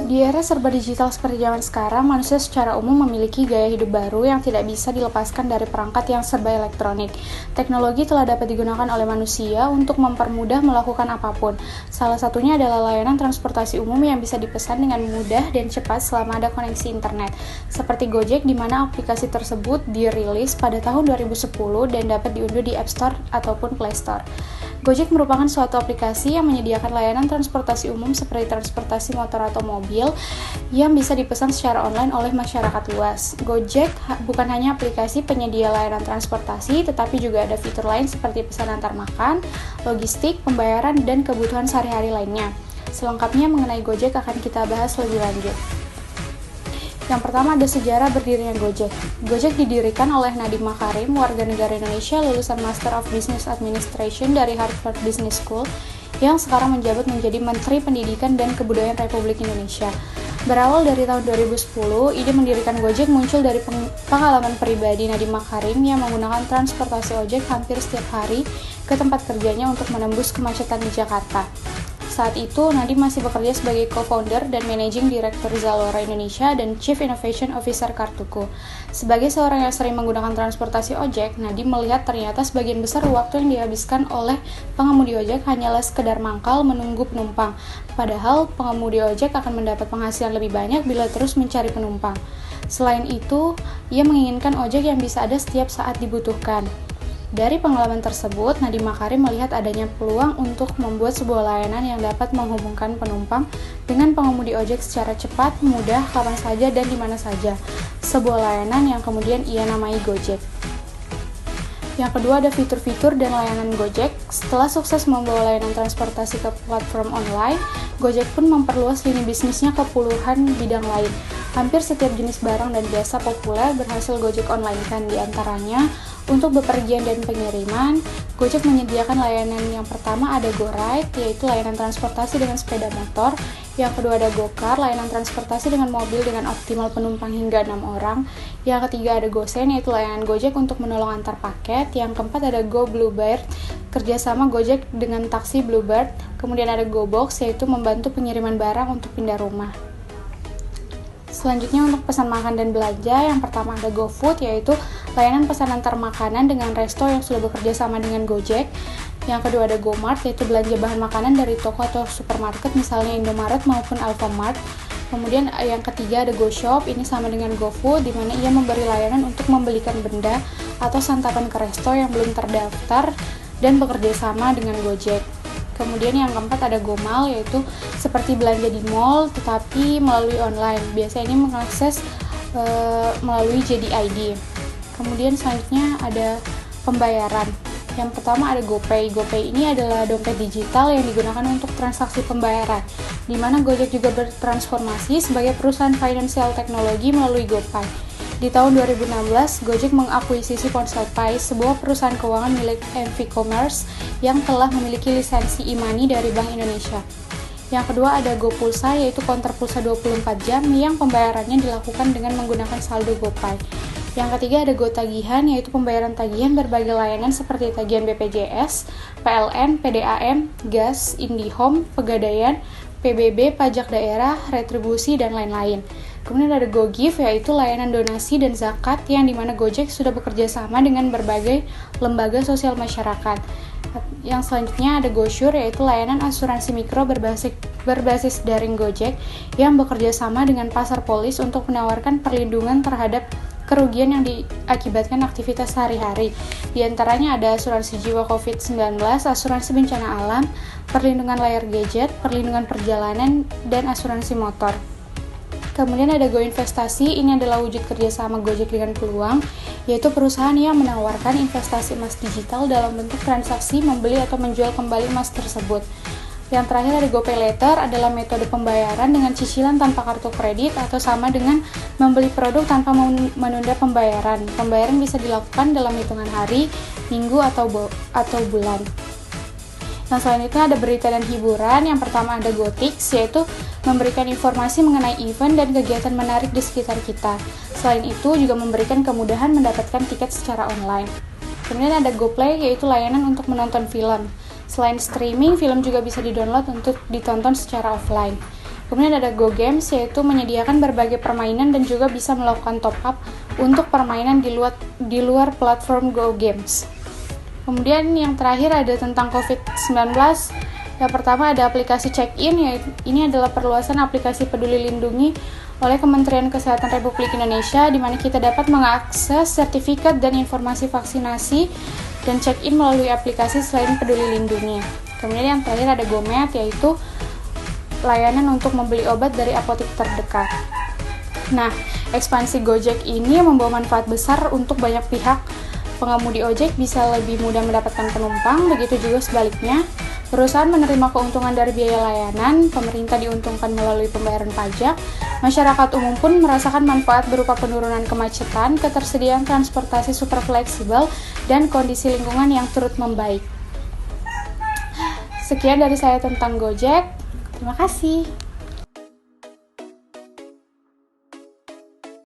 Di era serba digital seperti zaman sekarang, manusia secara umum memiliki gaya hidup baru yang tidak bisa dilepaskan dari perangkat yang serba elektronik. Teknologi telah dapat digunakan oleh manusia untuk mempermudah melakukan apapun. Salah satunya adalah layanan transportasi umum yang bisa dipesan dengan mudah dan cepat selama ada koneksi internet. Seperti Gojek, di mana aplikasi tersebut dirilis pada tahun 2010 dan dapat diunduh di App Store ataupun Play Store. Gojek merupakan suatu aplikasi yang menyediakan layanan transportasi umum seperti transportasi motor atau mobil yang bisa dipesan secara online oleh masyarakat luas. Gojek bukan hanya aplikasi penyedia layanan transportasi, tetapi juga ada fitur lain seperti pesan antar makan, logistik, pembayaran, dan kebutuhan sehari-hari lainnya. Selengkapnya mengenai Gojek akan kita bahas lebih lanjut. Yang pertama ada sejarah berdirinya Gojek. Gojek didirikan oleh Nadiem Makarim, warga negara Indonesia lulusan Master of Business Administration dari Harvard Business School, yang sekarang menjabat menjadi Menteri Pendidikan dan Kebudayaan Republik Indonesia. Berawal dari tahun 2010, ide mendirikan Gojek muncul dari pengalaman pribadi Nadiem Makarim yang menggunakan transportasi ojek hampir setiap hari ke tempat kerjanya untuk menembus kemacetan di Jakarta. Saat itu, Nadiem masih bekerja sebagai co-founder dan managing director Zalora Indonesia dan Chief Innovation Officer Kartuku. Sebagai seorang yang sering menggunakan transportasi ojek, Nadiem melihat ternyata sebagian besar waktu yang dihabiskan oleh pengemudi ojek hanyalah sekedar mangkal menunggu penumpang. Padahal, pengemudi ojek akan mendapat penghasilan lebih banyak bila terus mencari penumpang. Selain itu, ia menginginkan ojek yang bisa ada setiap saat dibutuhkan. Dari pengalaman tersebut, Nadiem Makarim melihat adanya peluang untuk membuat sebuah layanan yang dapat menghubungkan penumpang dengan pengemudi ojek secara cepat, mudah, kapan saja, dan di mana saja. Sebuah layanan yang kemudian ia namai Gojek. Yang kedua ada fitur-fitur dan layanan Gojek. Setelah sukses membawa layanan transportasi ke platform online, Gojek pun memperluas lini bisnisnya ke puluhan bidang lain. Hampir setiap jenis barang dan jasa populer berhasil Gojek online-kan, di antaranya untuk bepergian dan pengiriman. Gojek menyediakan layanan yang pertama ada GoRide, yaitu layanan transportasi dengan sepeda motor. Yang kedua ada GoCar, layanan transportasi dengan mobil dengan optimal penumpang hingga 6 orang. Yang ketiga ada GoSend, yaitu layanan Gojek untuk menolong antar paket. Yang keempat ada GoBluebird, kerjasama Gojek dengan taksi Bluebird. Kemudian ada GoBox, yaitu membantu pengiriman barang untuk pindah rumah. Selanjutnya untuk pesan makan dan belanja, yang pertama ada GoFood, yaitu layanan pesan antar makanan dengan resto yang sudah bekerja sama dengan Gojek. Yang kedua ada GoMart, yaitu belanja bahan makanan dari toko atau supermarket, misalnya Indomaret maupun Alfamart. Kemudian yang ketiga ada GoShop, ini sama dengan GoFood, di mana ia memberi layanan untuk membelikan benda atau santapan ke resto yang belum terdaftar dan bekerja sama dengan Gojek. Kemudian yang keempat ada GoMall, yaitu seperti belanja di mall tetapi melalui online. Biasanya ini mengakses melalui JDID. Kemudian selanjutnya ada pembayaran. Yang pertama ada GoPay. GoPay ini adalah dompet digital yang digunakan untuk transaksi pembayaran, di mana Gojek juga bertransformasi sebagai perusahaan finansial teknologi melalui GoPay. Di tahun 2016, Gojek mengakuisisi PonselPay, sebuah perusahaan keuangan milik MV Commerce yang telah memiliki lisensi e-money dari Bank Indonesia. Yang kedua ada GoPulsa, yaitu konter pulsa 24 jam yang pembayarannya dilakukan dengan menggunakan saldo GoPay. Yang ketiga ada GoTagihan, yaitu pembayaran tagihan berbagai layanan seperti tagihan BPJS, PLN, PDAM, Gas, IndiHome, Pegadaian, PBB, pajak daerah, retribusi, dan lain-lain. Kemudian ada GoGive, yaitu layanan donasi dan zakat yang dimana Gojek sudah bekerja sama dengan berbagai lembaga sosial masyarakat. Yang selanjutnya ada GoSure, yaitu layanan asuransi mikro berbasis daring Gojek yang bekerja sama dengan pasar polis untuk menawarkan perlindungan terhadap kerugian yang diakibatkan aktivitas sehari-hari. Di antaranya ada asuransi jiwa COVID-19, asuransi bencana alam, perlindungan layar gadget, perlindungan perjalanan, dan asuransi motor. Kemudian ada GoInvestasi, ini adalah wujud kerjasama Gojek dengan Peluang, yaitu perusahaan yang menawarkan investasi emas digital dalam bentuk transaksi membeli atau menjual kembali emas tersebut. Yang terakhir ada GoPayLater, adalah metode pembayaran dengan cicilan tanpa kartu kredit atau sama dengan membeli produk tanpa menunda pembayaran. Pembayaran bisa dilakukan dalam hitungan hari, minggu, atau bulan. Nah, selanjutnya ada berita dan hiburan. Yang pertama ada GoTix, yaitu memberikan informasi mengenai event dan kegiatan menarik di sekitar kita. Selain itu, juga memberikan kemudahan mendapatkan tiket secara online. Kemudian ada GoPlay, yaitu layanan untuk menonton film. Selain streaming, film juga bisa didownload untuk ditonton secara offline. Kemudian ada Go Games, yaitu menyediakan berbagai permainan dan juga bisa melakukan top up untuk permainan di luar platform Go Games. Kemudian yang terakhir ada tentang COVID-19. Yang pertama ada aplikasi check-in, yaitu ini adalah perluasan aplikasi Peduli Lindungi oleh Kementerian Kesehatan Republik Indonesia, di mana kita dapat mengakses sertifikat dan informasi vaksinasi dan check-in melalui aplikasi selain Peduli Lindungi. Kemudian yang terakhir ada GoMed, yaitu layanan untuk membeli obat dari apotek terdekat. Nah, ekspansi Gojek ini membawa manfaat besar untuk banyak pihak. Pengemudi ojek bisa lebih mudah mendapatkan penumpang, begitu juga sebaliknya. Perusahaan menerima keuntungan dari biaya layanan, pemerintah diuntungkan melalui pembayaran pajak, masyarakat umum pun merasakan manfaat berupa penurunan kemacetan, ketersediaan transportasi super fleksibel, dan kondisi lingkungan yang turut membaik. Sekian dari saya tentang Gojek. Terima kasih.